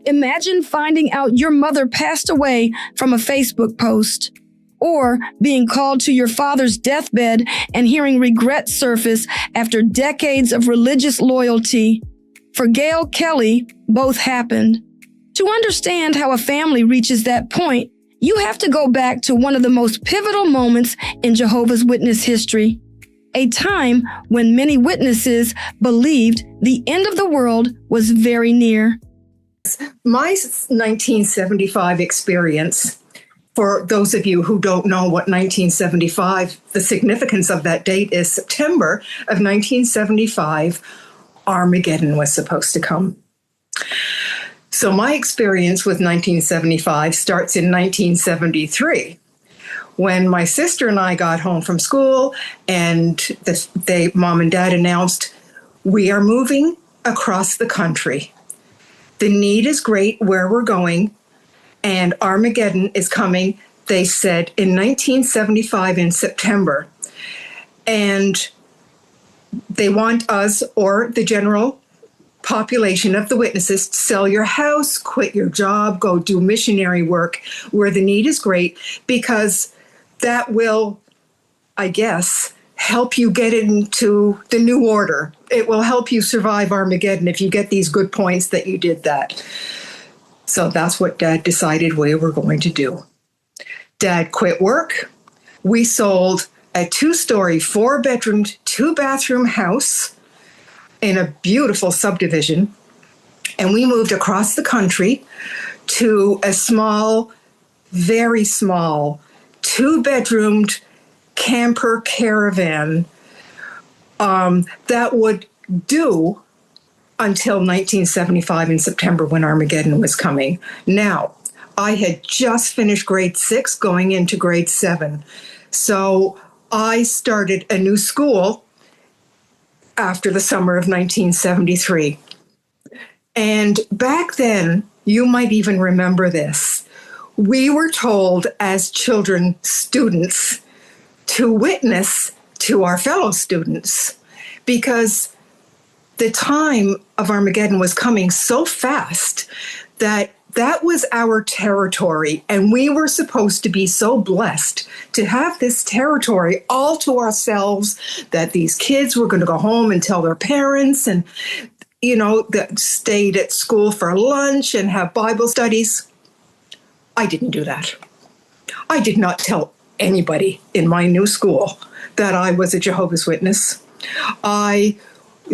Imagine finding out your mother passed away from a Facebook post, or being called to your father's deathbed and hearing regret surface after decades of religious loyalty. For Gail Kelly, both happened. To understand how a family reaches that point, you have to go back to one of the most pivotal moments in Jehovah's Witness history, a time when many witnesses believed the end of the world was very near. My 1975 experience, for those of you who don't know what 1975, the significance of that date is September of 1975, Armageddon was supposed to come. So my experience with 1975 starts in 1973, when my sister and I got home from school and Mom and Dad announced, we are moving across the country. The need is great where we're going, and Armageddon is coming, they said, in 1975 in September. And they want us, or the general population of the witnesses, to sell your house, quit your job, go do missionary work where the need is great, because that will, I guess, help you get into the new order. It will help you survive Armageddon if you get these good points that you did that. So that's what Dad decided we were going to do. Dad quit work. We sold a 2-story, 4-bedroom, 2-bathroom house in a beautiful subdivision. And we moved across the country to a small, very small, 2-bedroomed camper caravan that would do until 1975 in September, when Armageddon was coming. Now, I had just finished grade 6 going into grade 7. So I started a new school after the summer of 1973. And back then, you might even remember this, we were told as children, students, to witness to our fellow students, because the time of Armageddon was coming so fast that was our territory, and we were supposed to be so blessed to have this territory all to ourselves, that these kids were going to go home and tell their parents, and, that stayed at school for lunch and have Bible studies. I didn't do that. I did not tell anybody in my new school that I was a Jehovah's Witness. I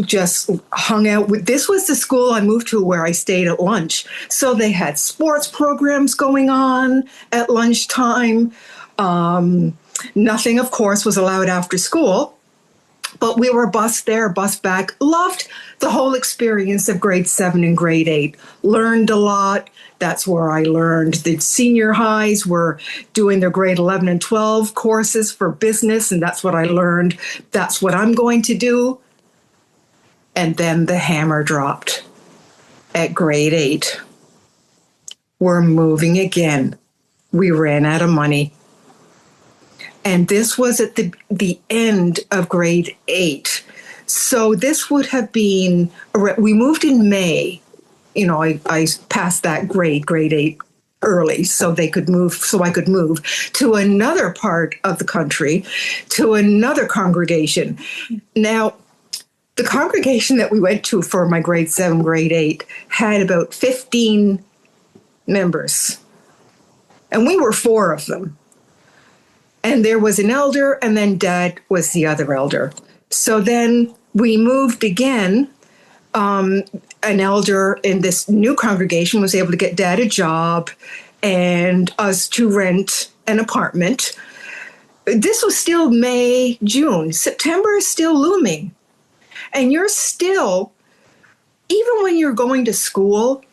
just hung out with, this was the school I moved to where I stayed at lunch. So they had sports programs going on at lunchtime. Nothing, of course, was allowed after school, but we were bused there, bused back. Loved the whole experience of grade 7 and grade 8. Learned a lot. That's where I learned. The senior highs were doing their grade 11 and 12 courses for business, and that's what I learned. That's what I'm going to do. And then the hammer dropped at grade 8. We're moving again. We ran out of money. And this was at the end of grade 8. So this would have been, we moved in May. I passed that grade 8 early, so I could move to another part of the country, to another congregation. Now, the congregation that we went to for my grade 7, grade 8 had about 15 members, and we were 4 of them. And there was an elder, and then Dad was the other elder. So then we moved again. An elder in this new congregation was able to get Dad a job and us to rent an apartment. This was still May, June. September is still looming. And you're still, even when you're going to school,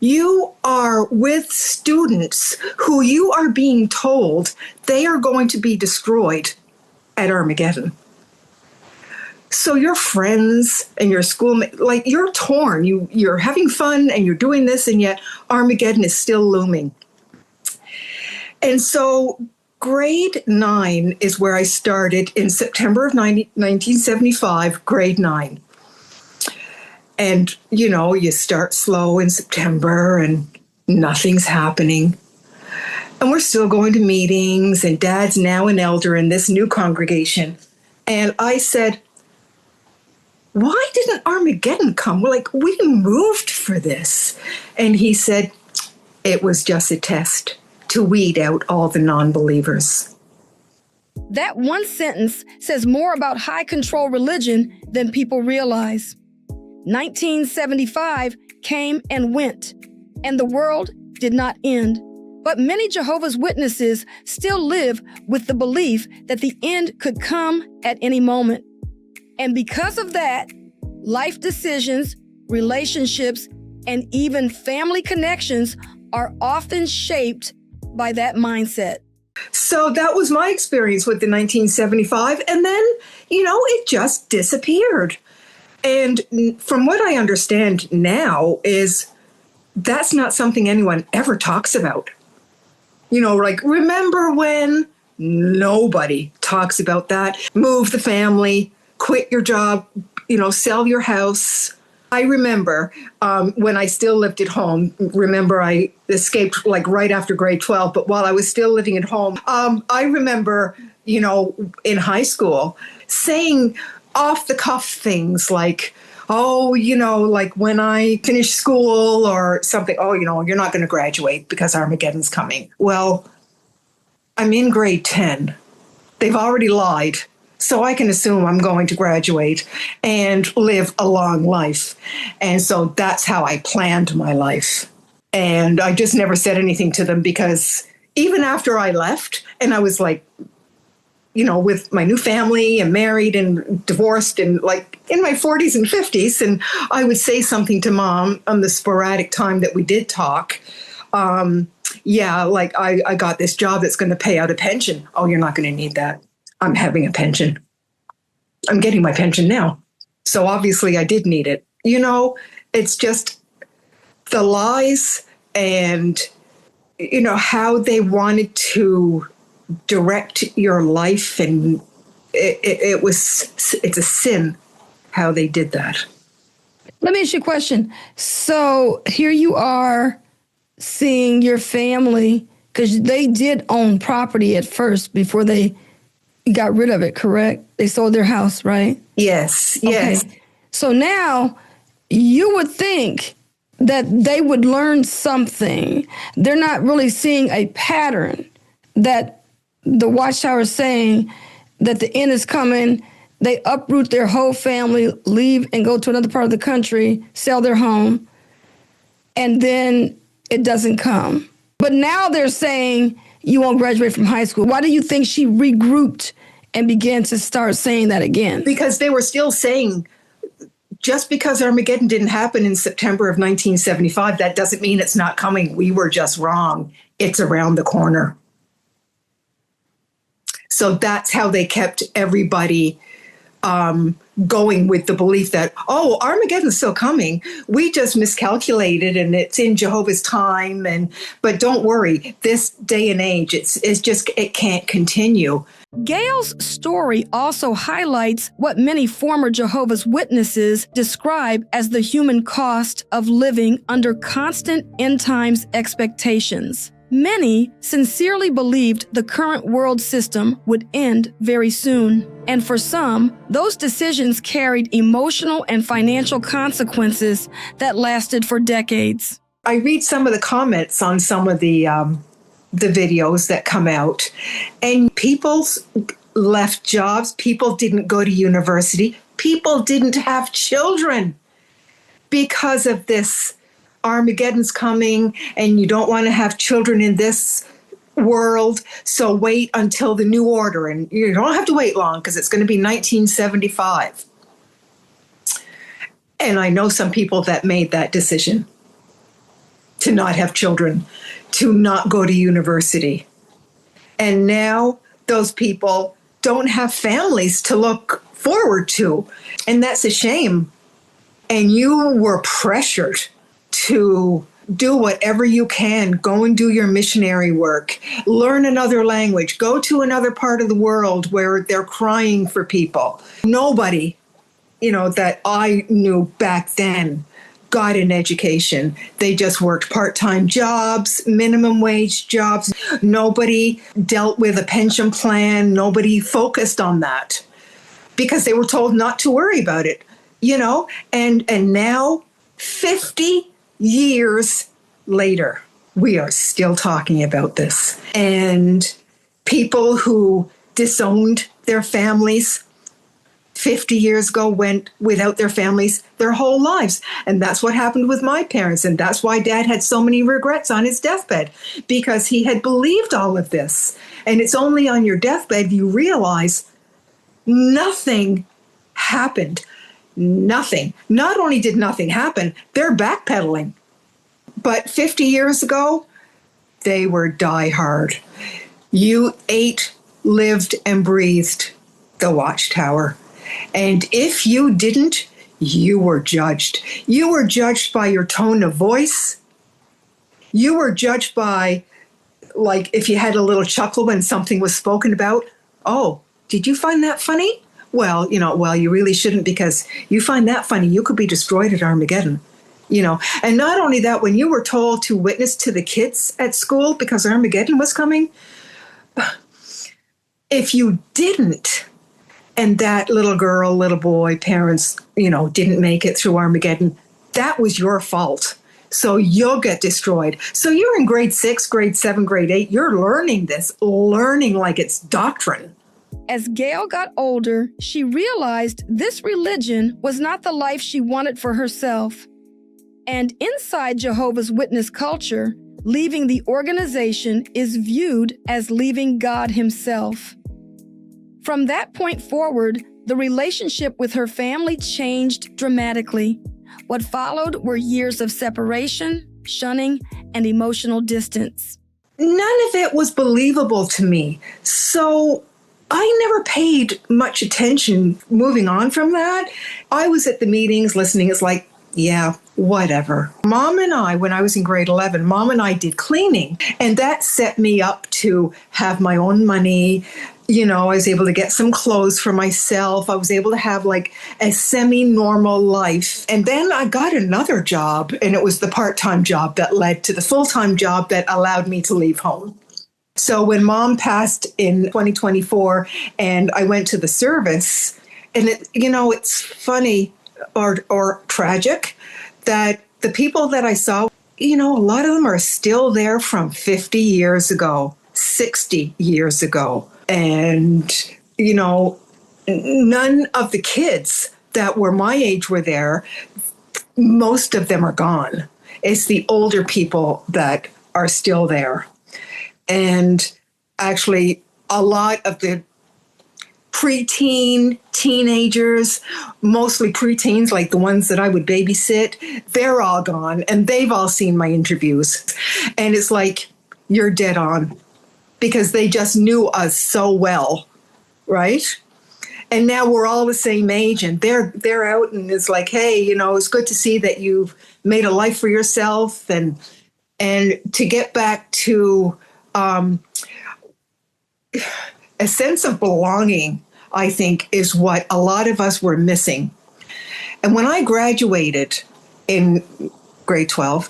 you are with students who you are being told they are going to be destroyed at Armageddon. So your friends and your schoolmates, like, you're torn. You're having fun and you're doing this, and yet Armageddon is still looming. And so grade 9 is where I started in September of 1975, grade 9. And, you start slow in September and nothing's happening. And we're still going to meetings, and Dad's now an elder in this new congregation. And I said, why didn't Armageddon come? We moved for this. And he said, it was just a test to weed out all the non-believers. That one sentence says more about high control religion than people realize. 1975 came and went, and the world did not end. But many Jehovah's Witnesses still live with the belief that the end could come at any moment. And because of that, life decisions, relationships, and even family connections are often shaped by that mindset. So that was my experience with the 1975. And then, it just disappeared. And from what I understand now is that's not something anyone ever talks about. Remember when? Nobody talks about that. Move the family, quit your job, sell your house. I remember when I still lived at home. Remember, I escaped right after grade 12, but while I was still living at home, I remember, in high school saying off the cuff things like, when I finish school or something, you're not going to graduate because Armageddon's coming. Well, I'm in grade 10. They've already lied. So I can assume I'm going to graduate and live a long life. And so that's how I planned my life. And I just never said anything to them because even after I left and I was with my new family and married and divorced and in my 40s and 50s, and I would say something to Mom on the sporadic time that we did talk. I got this job that's going to pay out a pension. Oh, you're not going to need that. I'm having a pension. I'm getting my pension now. So obviously I did need it. It's just the lies and, how they wanted to direct your life. And it's a sin how they did that. Let me ask you a question. So here you are seeing your family, because they did own property at first before they got rid of it, correct? They sold their house, right? Yes. Okay. So now you would think that they would learn something. They're not really seeing a pattern that the Watchtower is saying that the end is coming. They uproot their whole family, leave and go to another part of the country, sell their home, and then it doesn't come. But now they're saying you won't graduate from high school. Why do you think she regrouped and began to start saying that again? Because they were still saying, just because Armageddon didn't happen in September of 1975, that doesn't mean it's not coming. We were just wrong. It's around the corner. So that's how they kept everybody going with the belief that, Armageddon's still coming. We just miscalculated and it's in Jehovah's time. But don't worry, this day and age, it can't continue. Gail's story also highlights what many former Jehovah's Witnesses describe as the human cost of living under constant end times expectations. Many sincerely believed the current world system would end very soon. And for some, those decisions carried emotional and financial consequences that lasted for decades. I read some of the comments on some of the videos that come out, and people left jobs. People didn't go to university. People didn't have children because of this. Armageddon's coming and you don't want to have children in this world. So wait until the new order. And you don't have to wait long because it's going to be 1975. And I know some people that made that decision to not have children, to not go to university. And now those people don't have families to look forward to. And that's a shame. And you were pressured to do whatever you can. Go and do your missionary work. Learn another language. Go to another part of the world where they're crying for people. Nobody that I knew back then got an education. They just worked part-time jobs, minimum wage jobs. Nobody dealt with a pension plan. Nobody focused on that because they were told not to worry about it, and now 50 years later, we are still talking about this. And people who disowned their families 50 years ago went without their families their whole lives. And that's what happened with my parents. And that's why Dad had so many regrets on his deathbed, because he had believed all of this. And it's only on your deathbed you realize nothing happened. Nothing. Not only did nothing happen, they're backpedaling. But 50 years ago, they were diehard. You ate, lived, and breathed the Watchtower. And if you didn't, you were judged. You were judged by your tone of voice. You were judged by, like, if you had a little chuckle when something was spoken about. Oh, did you find that funny? Well, you really shouldn't, because you find that funny, you could be destroyed at Armageddon. And not only that, when you were told to witness to the kids at school because Armageddon was coming, if you didn't, and that little girl, little boy, parents, didn't make it through Armageddon, that was your fault. So you'll get destroyed. So you're in grade 6, grade 7, grade 8. You're learning like it's doctrine. As Gail got older, she realized this religion was not the life she wanted for herself. And inside Jehovah's Witness culture, leaving the organization is viewed as leaving God himself. From that point forward, the relationship with her family changed dramatically. What followed were years of separation, shunning, and emotional distance. None of it was believable to me. So I never paid much attention moving on from that. I was at the meetings listening. It's like, yeah, whatever. Mom and I, when I was in grade 11, Mom and I did cleaning, and that set me up to have my own money. I was able to get some clothes for myself. I was able to have like a semi-normal life. And then I got another job, and it was the part-time job that led to the full-time job that allowed me to leave home. So when Mom passed in 2024 and I went to the service, and it's funny or tragic that the people that I saw, a lot of them are still there from 50 years ago, 60 years ago. And, none of the kids that were my age were there. Most of them are gone. It's the older people that are still there. And actually, a lot of the preteen, teenagers, mostly preteens, like the ones that I would babysit, they're all gone, and they've all seen my interviews. And it's like, you're dead on, because they just knew us so well, right? And now we're all the same age, and they're out, and it's like, hey, it's good to see that you've made a life for yourself, and to get back to a sense of belonging, I think, is what a lot of us were missing. And when I graduated in grade 12,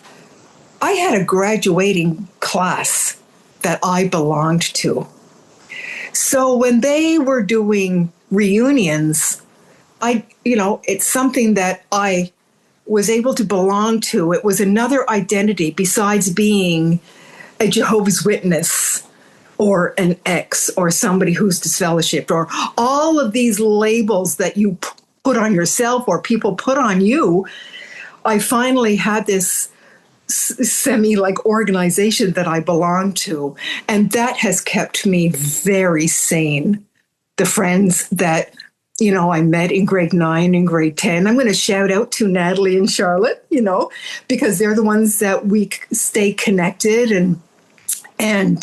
I had a graduating class that I belonged to. So when they were doing reunions, it's something that I was able to belong to. It was another identity besides being a Jehovah's Witness or an ex or somebody who's disfellowshipped, or all of these labels that you put on yourself or people put on you. I finally had this semi-like organization that I belong to, and that has kept me very sane. The friends that I met in grade 9 and grade 10, I'm going to shout out to Natalie and Charlotte, because they're the ones that we stay connected, and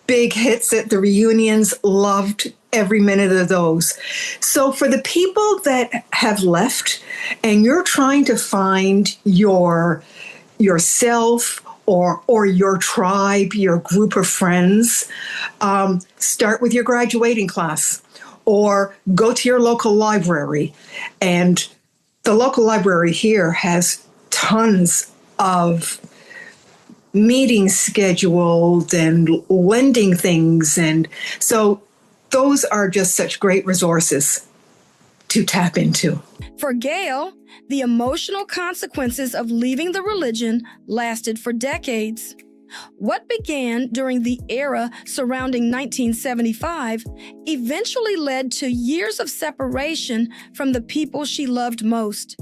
big hits at the reunions. Loved every minute of those. So for the people that have left and you're trying to find yourself or your tribe, your group of friends, start with your graduating class or go to your local library. And the local library here has tons of meetings scheduled and lending things. And so those are just such great resources to tap into. For Gail, the emotional consequences of leaving the religion lasted for decades. What began during the era surrounding 1975 eventually led to years of separation from the people she loved most.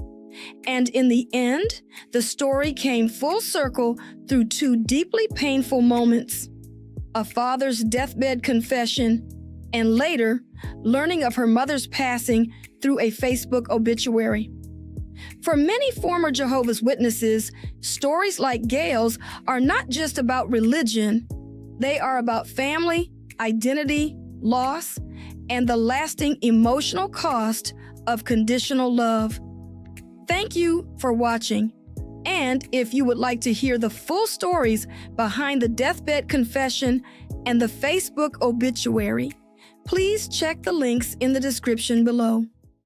And in the end, the story came full circle through two deeply painful moments: a father's deathbed confession, and later, learning of her mother's passing through a Facebook obituary. For many former Jehovah's Witnesses, stories like Gail's are not just about religion. They are about family, identity, loss, and the lasting emotional cost of conditional love. Thank you for watching. And if you would like to hear the full stories behind the deathbed confession and the Facebook obituary, please check the links in the description below.